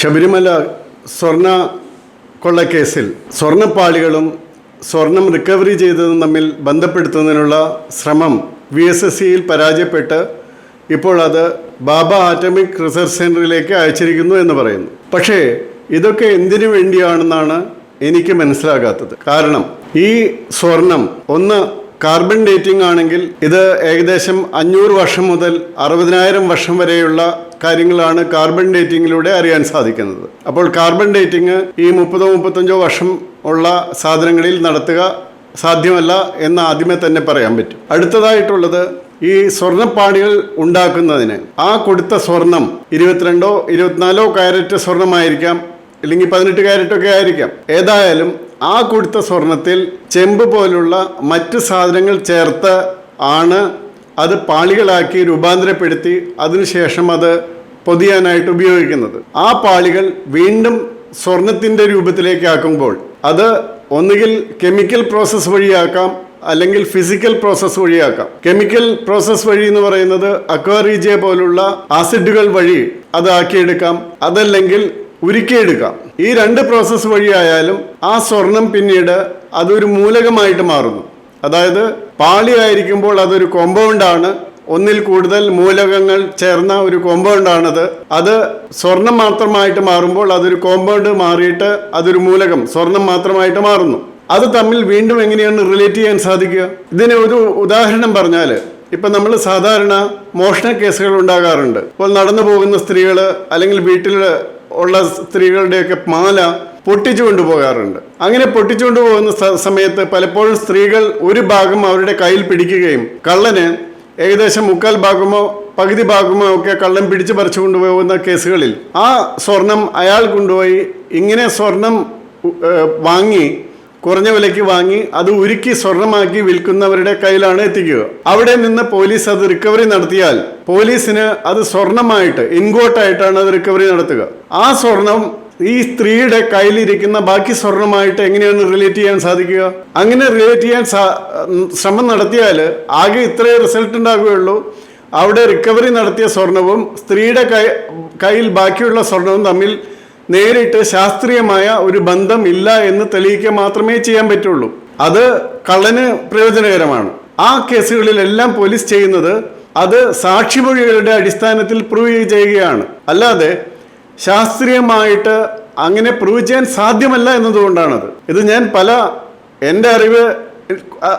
ശബരിമല സ്വർണ്ണ കൊള്ളക്കേസിൽ സ്വർണ്ണപ്പാളികളും സ്വർണം റിക്കവറി ചെയ്തതും തമ്മിൽ ബന്ധപ്പെടുത്തുന്നതിനുള്ള ശ്രമം VSSCയിൽ പരാജയപ്പെട്ട് ഇപ്പോൾ അത് ബാബ ആറ്റമിക് റിസർച്ച് സെൻറ്ററിലേക്ക് അയച്ചിരിക്കുന്നു എന്ന് പറയുന്നു. പക്ഷേ ഇതൊക്കെ എന്തിനു വേണ്ടിയാണെന്നാണ് എനിക്ക് മനസ്സിലാകാത്തത്. കാരണം ഈ സ്വർണം ഒന്ന് കാർബൺ ഡേറ്റിംഗ് ആണെങ്കിൽ ഇത് ഏകദേശം 500 വർഷം മുതൽ 60,000 വർഷം വരെയുള്ള കാര്യങ്ങളാണ് കാർബൺ ഡേറ്റിങ്ങിലൂടെ അറിയാൻ സാധിക്കുന്നത്. അപ്പോൾ കാർബൺ ഡേറ്റിംഗ് ഈ 30-35 വർഷം ഉള്ള സാധനങ്ങളിൽ നടത്തുക സാധ്യമല്ല എന്ന് ആദ്യമേ തന്നെ പറയാൻ പറ്റും. അടുത്തതായിട്ടുള്ളത് ഈ സ്വർണ്ണപ്പാളികൾ ഉണ്ടാക്കുന്നതിന് ആ കൊടുത്ത സ്വർണം 22-24 കാരറ്റ് സ്വർണമായിരിക്കാം, അല്ലെങ്കിൽ 18 കാരറ്റൊക്കെ ആയിരിക്കാം. ഏതായാലും ആ കൊടുത്ത സ്വർണത്തിൽ ചെമ്പ് പോലുള്ള മറ്റ് സാധനങ്ങൾ ചേർത്ത് ആണ് അത് പാളികളാക്കി രൂപാന്തരപ്പെടുത്തി അതിനുശേഷം അത് പൊതിയാനായിട്ട് ഉപയോഗിക്കുന്നത്. ആ പാളികൾ വീണ്ടും സ്വർണത്തിൻ്റെ രൂപത്തിലേക്ക് ആക്കുമ്പോൾ അത് ഒന്നുകിൽ കെമിക്കൽ പ്രോസസ്സ് വഴിയാക്കാം, അല്ലെങ്കിൽ ഫിസിക്കൽ പ്രോസസ്സ് വഴിയാക്കാം. കെമിക്കൽ പ്രോസസ്സ് വഴി എന്ന് പറയുന്നത് അക്വാറീജിയ പോലുള്ള ആസിഡുകൾ വഴി അത് ആക്കിയെടുക്കാം, അതല്ലെങ്കിൽ ഉരുക്കിയെടുക്കാം. ഈ 2 പ്രോസസ്സ് വഴിയായാലും ആ സ്വർണം പിന്നീട് അതൊരു മൂലകമായിട്ട് മാറുന്നു. അതായത് പാളി ആയിരിക്കുമ്പോൾ അതൊരു കോമ്പൗണ്ടാണ്, ഒന്നിൽ കൂടുതൽ മൂലകങ്ങൾ ചേർന്ന ഒരു കോമ്പൗണ്ടാണത്. അത് സ്വർണം മാത്രമായിട്ട് മാറുമ്പോൾ അതൊരു കോമ്പൗണ്ട് മാറിയിട്ട് അതൊരു മൂലകം സ്വർണം മാത്രമായിട്ട് മാറുന്നു. അത് തമ്മിൽ വീണ്ടും എങ്ങനെയാണ് റിലേറ്റ് ചെയ്യാൻ സാധിക്കുക? ഇതിന് ഒരു ഉദാഹരണം പറഞ്ഞാൽ, ഇപ്പം നമ്മൾ സാധാരണ മോഷണ കേസുകൾ ഉണ്ടാകാറുണ്ട്. ഇപ്പോൾ നടന്നു പോകുന്ന സ്ത്രീകൾ അല്ലെങ്കിൽ വീട്ടിൽ ഉള്ള സ്ത്രീകളുടെയൊക്കെ മാല പൊട്ടിച്ചു കൊണ്ടുപോകാറുണ്ട്. അങ്ങനെ പൊട്ടിച്ചു കൊണ്ടുപോകുന്ന സമയത്ത് പലപ്പോഴും സ്ത്രീകൾ ഒരു ഭാഗം അവരുടെ കയ്യിൽ പിടിക്കുകയും കള്ളന് ഏകദേശം 3/4 ഭാഗമോ പകുതി ഭാഗമോ ഒക്കെ കള്ളൻ പിടിച്ചു പറിച്ചു കൊണ്ടുപോകുന്ന കേസുകളിൽ ആ സ്വർണം അയാൾ കൊണ്ടുപോയി ഇങ്ങനെ സ്വർണം വാങ്ങി കുറഞ്ഞ വിലയ്ക്ക് വാങ്ങി അത് ഉരുക്കി സ്വർണമാക്കി വിൽക്കുന്നവരുടെ കയ്യിലാണ് എത്തിക്കുക. അവിടെ നിന്ന് പോലീസ് അത് റിക്കവറി നടത്തിയാൽ പോലീസിന് അത് സ്വർണമായിട്ട് ഇൻഗോട്ടായിട്ടാണ് അത് റിക്കവറി നടത്തുക. ആ സ്വർണം ഈ സ്ത്രീയുടെ കയ്യിലിരിക്കുന്ന ബാക്കി സ്വർണമായിട്ട് എങ്ങനെയാണ് റിലേറ്റ് ചെയ്യാൻ സാധിക്കുക? അങ്ങനെ റിലേറ്റ് ചെയ്യാൻ ശ്രമം നടത്തിയാൽ ആകെ ഇത്രയേ റിസൾട്ട് ഉണ്ടാകുകയുള്ളൂ. അവിടെ റിക്കവറി നടത്തിയ സ്വർണവും സ്ത്രീയുടെ കയ്യിൽ ബാക്കിയുള്ള സ്വർണവും തമ്മിൽ നേരിട്ട് ശാസ്ത്രീയമായ ഒരു ബന്ധം ഇല്ല എന്ന് തെളിയിക്കുക മാത്രമേ ചെയ്യാൻ പറ്റുള്ളൂ. അത് കള്ളന് പ്രയോജനകരമാണ്. ആ കേസുകളിലെല്ലാം പോലീസ് ചെയ്യുന്നത് അത് സാക്ഷിമൊഴികളുടെ അടിസ്ഥാനത്തിൽ പ്രൂവ് ചെയ്യുകയാണ്. അല്ലാതെ ശാസ്ത്രീയമായിട്ട് അങ്ങനെ പ്രൂവ് ചെയ്യാൻ സാധ്യമല്ല എന്നതുകൊണ്ടാണത്. ഇത് ഞാൻ എൻ്റെ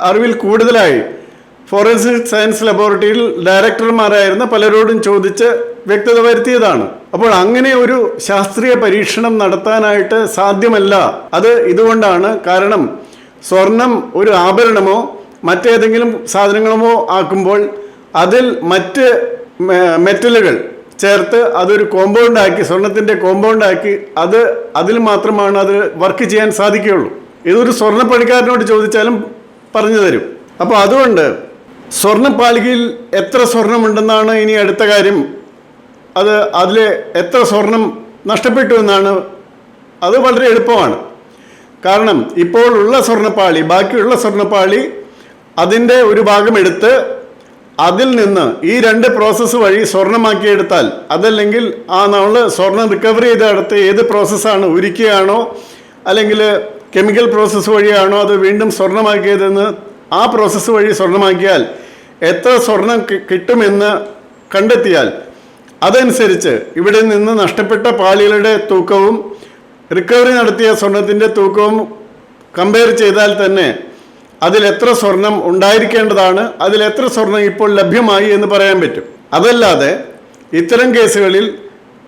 അറിവിൽ കൂടുതലായി ഫോറൻസിക് സയൻസ് ലബോറട്ടറിയിൽ ഡയറക്ടർമാരായിരുന്ന പലരോടും ചോദിച്ച് വ്യക്തത വരുത്തിയതാണ്. അപ്പോൾ അങ്ങനെ ഒരു ശാസ്ത്രീയ പരീക്ഷണം നടത്താനായിട്ട് സാധ്യമല്ല. അത് ഇതുകൊണ്ടാണ്. കാരണം സ്വർണം ഒരു ആഭരണമോ മറ്റേതെങ്കിലും സാധനങ്ങളുമോ ആക്കുമ്പോൾ അതിൽ മറ്റ് മെറ്റലുകൾ ചേർത്ത് അതൊരു കോമ്പൗണ്ടാക്കി, സ്വർണത്തിൻ്റെ കോമ്പൗണ്ടാക്കി അതിൽ മാത്രമാണ് അത് വർക്ക് ചെയ്യാൻ സാധിക്കുകയുള്ളൂ. ഇതൊരു സ്വർണ്ണപ്പണിക്കാരനോട് ചോദിച്ചാലും പറഞ്ഞു തരും. അപ്പോൾ അതുകൊണ്ട് സ്വർണ്ണപ്പാളികയിൽ എത്ര സ്വർണമുണ്ടെന്നാണ് ഇനി അടുത്ത കാര്യം. അതിൽ എത്ര സ്വർണം നഷ്ടപ്പെട്ടു എന്നാണ്. അത് വളരെ എളുപ്പമാണ്. കാരണം ഇപ്പോൾ ഉള്ള സ്വർണ്ണപ്പാളി, ബാക്കിയുള്ള സ്വർണ്ണപ്പാളി അതിൻ്റെ ഒരു ഭാഗം എടുത്ത് അതിൽ നിന്ന് ഈ 2 പ്രോസസ്സ് വഴി സ്വർണ്ണമാക്കിയെടുത്താൽ, അതല്ലെങ്കിൽ നമ്മൾ സ്വർണം റിക്കവറി ചെയ്തെടുത്ത് ഏത് പ്രോസസ്സാണ്, ഉരുക്കിയാണോ അല്ലെങ്കിൽ കെമിക്കൽ പ്രോസസ്സ് വഴിയാണോ അത് വീണ്ടും സ്വർണ്ണമാക്കിയതെന്ന് ആ പ്രോസസ്സ് വഴി സ്വർണ്ണമാക്കിയാൽ എത്ര സ്വർണം കിട്ടുമെന്ന് കണ്ടെത്തിയാൽ അതനുസരിച്ച് ഇവിടെ നിന്ന് നഷ്ടപ്പെട്ട പാളികളുടെ തൂക്കവും റിക്കവറി നടത്തിയ സ്വർണത്തിൻ്റെ തൂക്കവും കമ്പയർ ചെയ്താൽ തന്നെ അതിലെത്ര സ്വർണം ഉണ്ടായിരിക്കേണ്ടതാണ്, അതിലെത്ര സ്വർണം ഇപ്പോൾ ലഭ്യമായി എന്ന് പറയാൻ പറ്റും. അതല്ലാതെ ഇത്തരം കേസുകളിൽ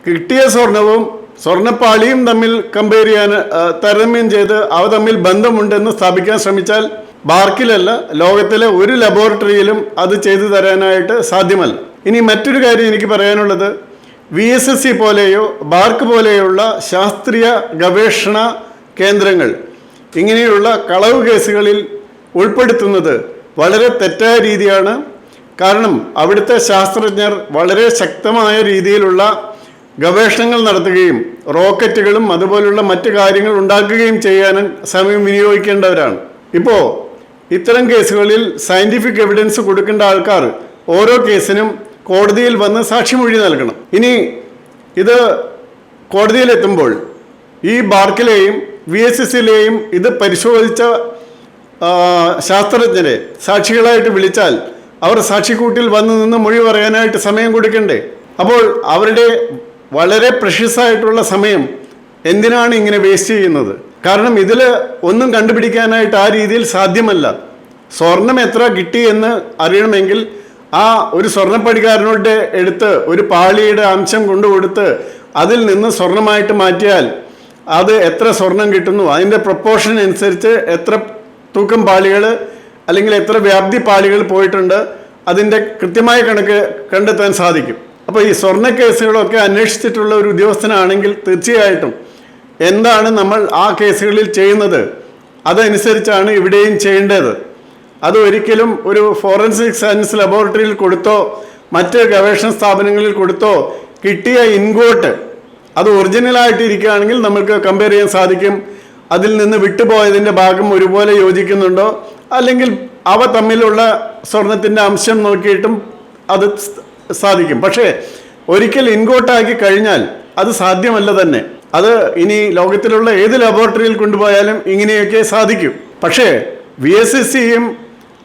കിട്ടിയ സ്വർണവും സ്വർണ്ണപ്പാളിയും തമ്മിൽ കമ്പയർ ചെയ്യാൻ താരതമ്യം ചെയ്ത് അവ തമ്മിൽ ബന്ധമുണ്ടെന്ന് സ്ഥാപിക്കാൻ ശ്രമിച്ചാൽ ബാർക്കിലല്ല, ലോകത്തിലെ ഒരു ലബോറട്ടറിയിലും അത് ചെയ്തു തരാനായിട്ട് സാധ്യമല്ല. ഇനി മറ്റൊരു കാര്യം എനിക്ക് പറയാനുള്ളത്, VSSC പോലെയോ ബാർക്ക് പോലെയുള്ള ശാസ്ത്രീയ ഗവേഷണ കേന്ദ്രങ്ങൾ ഇങ്ങനെയുള്ള കളവ് കേസുകളിൽ ഉൾപ്പെടുത്തുന്നത് വളരെ തെറ്റായ രീതിയാണ്. കാരണം അവിടുത്തെ ശാസ്ത്രജ്ഞർ വളരെ ശക്തമായ രീതിയിലുള്ള ഗവേഷണങ്ങൾ നടത്തുകയും റോക്കറ്റുകളും അതുപോലുള്ള മറ്റു കാര്യങ്ങൾ ഉണ്ടാക്കുകയും ചെയ്യാനും സമയം വിനിയോഗിക്കേണ്ടവരാണ്. ഇപ്പോൾ ഇത്തരം കേസുകളിൽ സയൻറ്റിഫിക് എവിഡൻസ് കൊടുക്കേണ്ട ആൾക്കാർ ഓരോ കേസിനും കോടതിയിൽ വന്ന് സാക്ഷിമൊഴി നൽകണം. ഇനി ഇത് കോടതിയിലെത്തുമ്പോൾ ഈ ബാർക്കിലെയും VSSയിലെയും ഇത് പരിശോധിച്ച ശാസ്ത്രജ്ഞരെ സാക്ഷികളായിട്ട് വിളിച്ചാൽ അവർ സാക്ഷിക്കൂട്ടിൽ വന്നു നിന്ന് മൊഴി പറയാനായിട്ട് സമയം കൊടുക്കണ്ടേ? അപ്പോൾ അവരുടെ വളരെ പ്രഷ്യസായിട്ടുള്ള സമയം എന്തിനാണ് ഇങ്ങനെ വേസ്റ്റ് ചെയ്യുന്നത്? കാരണം ഇതിൽ ഒന്നും കണ്ടുപിടിക്കാനായിട്ട് ആ രീതിയിൽ സാധ്യമല്ല. സ്വർണം എത്ര കിട്ടി എന്ന് അറിയണമെങ്കിൽ ആ ഒരു സ്വർണ്ണപ്പണിക്കാരനോട് എടുത്ത് ഒരു പാളിയുടെ അംശം കൊണ്ടുകൊടുത്ത് അതിൽ നിന്ന് സ്വർണമായിട്ട് മാറ്റിയാൽ അത് എത്ര സ്വർണം കിട്ടുന്നു, അതിൻ്റെ പ്രൊപ്പോർഷൻ അനുസരിച്ച് എത്ര തൂക്കം പാളികൾ അല്ലെങ്കിൽ എത്ര വ്യാപ്തി പാളികൾ പോയിട്ടുണ്ട്, അതിൻ്റെ കൃത്യമായ കണക്ക് കണ്ടെത്താൻ സാധിക്കും. അപ്പോൾ ഈ സ്വർണ്ണ കേസുകളൊക്കെ അന്വേഷിച്ചിട്ടുള്ള ഒരു ഉദ്യോഗസ്ഥനാണെങ്കിൽ തീർച്ചയായിട്ടും എന്താണ് നമ്മൾ ആ കേസുകളിൽ ചെയ്യുന്നത് അതനുസരിച്ചാണ് ഇവിടെയും ചെയ്യേണ്ടത്. അത് ഒരിക്കലും ഒരു ഫോറൻസിക് സയൻസ് ലബോറട്ടറിയിൽ കൊടുത്തോ മറ്റ് ഗവേഷണ സ്ഥാപനങ്ങളിൽ കൊടുത്തോ കിട്ടിയ ഇൻഗോട്ട് അത് ഒറിജിനലായിട്ട് ഇരിക്കുകയാണെങ്കിൽ നമുക്ക് കമ്പയർ ചെയ്യാൻ സാധിക്കും. അതിൽ നിന്ന് വിട്ടുപോയതിൻ്റെ ഭാഗം ഒരുപോലെ യോജിക്കുന്നുണ്ടോ, അല്ലെങ്കിൽ അവ തമ്മിലുള്ള സ്വർണത്തിൻ്റെ അംശം നോക്കിയിട്ടും അത് സാധിക്കും. പക്ഷേ ഒരിക്കൽ ഇൻഗോട്ടാക്കി കഴിഞ്ഞാൽ അത് സാധ്യമല്ല തന്നെ. അത് ഇനി ലോകത്തിലുള്ള ഏത് ലബോറട്ടറിയിൽ കൊണ്ടുപോയാലും ഇങ്ങനെയൊക്കെ സാധിക്കും. പക്ഷേ VSSയും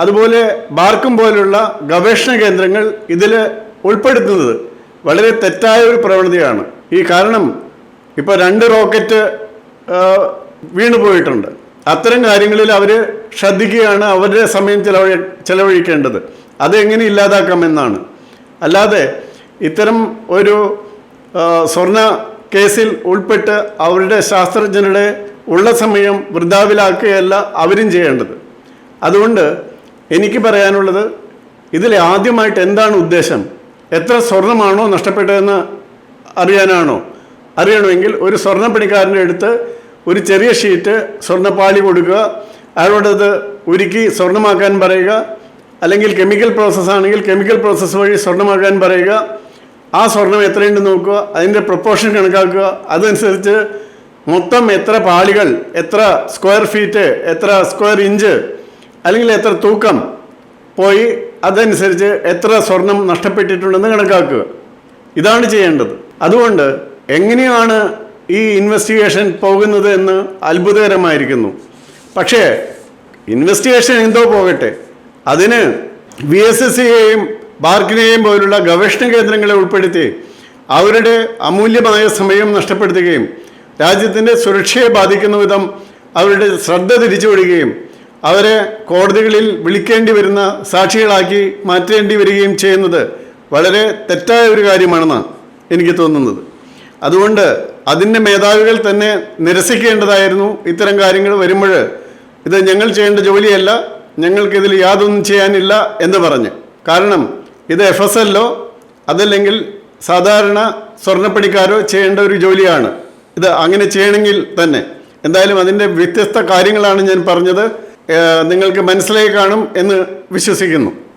അതുപോലെ ബാർക്കും പോലുള്ള ഗവേഷണ കേന്ദ്രങ്ങൾ ഇതിൽ ഉൾപ്പെടുത്തുന്നത് വളരെ തെറ്റായ ഒരു പ്രവണതയാണ്. ഈ കാരണം ഇപ്പോൾ 2 റോക്കറ്റ് വീണുപോയിട്ടുണ്ട്. അത്തരം കാര്യങ്ങളിൽ അവർ ശ്രദ്ധിക്കുകയാണ്, അവരുടെ സമയം ചെലവഴിക്കേണ്ടത് അതെങ്ങനെ ഇല്ലാതാക്കാമെന്നാണ്. അല്ലാതെ ഇത്തരം ഒരു സ്വർണ്ണ കേസിൽ ഉൾപ്പെട്ട് അവരുടെ ശാസ്ത്രജ്ഞരുടെ ഉള്ള സമയം വൃഥാവിലാക്കുകയല്ല അവരും ചെയ്യേണ്ടത്. അതുകൊണ്ട് എനിക്ക് പറയാനുള്ളത്, ഇതിൽ ആദ്യമായിട്ട് എന്താണ് ഉദ്ദേശം? എത്ര സ്വർണമാണോ നഷ്ടപ്പെട്ടതെന്ന് അറിയണമെങ്കിൽ ഒരു സ്വർണ്ണപ്പണിക്കാരൻ്റെ അടുത്ത് ഒരു ചെറിയ ഷീറ്റ് സ്വർണ്ണപ്പാളി കൊടുക്കുക, അയാളോടത് ഉരുക്കി സ്വർണ്ണമാക്കാൻ പറയുക, അല്ലെങ്കിൽ കെമിക്കൽ പ്രോസസ്സ് ആണെങ്കിൽ കെമിക്കൽ പ്രോസസ്സ് വഴി സ്വർണ്ണമാക്കാൻ പറയുക. ആ സ്വർണം എത്രയുണ്ടെന്ന് നോക്കുക, അതിൻ്റെ പ്രൊപ്പോർഷൻ കണക്കാക്കുക, അതനുസരിച്ച് മൊത്തം എത്ര പാളികൾ, എത്ര സ്ക്വയർ ഫീറ്റ്, എത്ര സ്ക്വയർ ഇഞ്ച്, അല്ലെങ്കിൽ എത്ര തൂക്കം പോയി അതനുസരിച്ച് എത്ര സ്വർണം നഷ്ടപ്പെട്ടിട്ടുണ്ടെന്ന് കണക്കാക്കുക. ഇതാണ് ചെയ്യേണ്ടത്. അതുകൊണ്ട് എങ്ങനെയാണ് ഈ ഇൻവെസ്റ്റിഗേഷൻ പോകുന്നത് എന്ന് അത്ഭുതകരമായിരിക്കുന്നു. പക്ഷേ ഇൻവെസ്റ്റിഗേഷൻ എന്തോ പോകട്ടെ, അതിന് VSSയെയും ബാർക്കിനെയും പോലുള്ള ഗവേഷണ കേന്ദ്രങ്ങളെ ഉൾപ്പെടുത്തി അവരുടെ അമൂല്യമായ സമയം നഷ്ടപ്പെടുത്തുകയും രാജ്യത്തിൻ്റെ സുരക്ഷയെ ബാധിക്കുന്ന വിധം അവരുടെ ശ്രദ്ധ തിരിച്ചുവിടുകയും അവരെ കോടതികളിൽ വിളിക്കേണ്ടി വരുന്ന സാക്ഷികളാക്കി മാറ്റേണ്ടി വരികയും ചെയ്യുന്നത് വളരെ തെറ്റായ ഒരു കാര്യമാണെന്നാണ് എനിക്ക് തോന്നുന്നത്. അതുകൊണ്ട് അതിൻ്റെ മേധാവികൾ തന്നെ നിരസിക്കേണ്ടതായിരുന്നു ഇത്തരം കാര്യങ്ങൾ വരുമ്പോൾ. ഇത് ഞങ്ങൾ ചെയ്യേണ്ട ജോലിയല്ല, ഞങ്ങൾക്കിതിൽ യാതൊന്നും ചെയ്യാനില്ല എന്ന് പറഞ്ഞ്. കാരണം ഇത് FSLോ അതല്ലെങ്കിൽ സാധാരണ സ്വർണ്ണപ്പണിക്കാരോ ചെയ്യേണ്ട ഒരു ജോലിയാണ്. ഇത് അങ്ങനെ ചെയ്യണമെങ്കിൽ തന്നെ എന്തായാലും അതിൻ്റെ വ്യത്യസ്ത കാര്യങ്ങളാണ് ഞാൻ പറഞ്ഞത്. നിങ്ങൾക്ക് മനസ്സിലായി കാണും എന്ന് വിശ്വസിക്കുന്നു.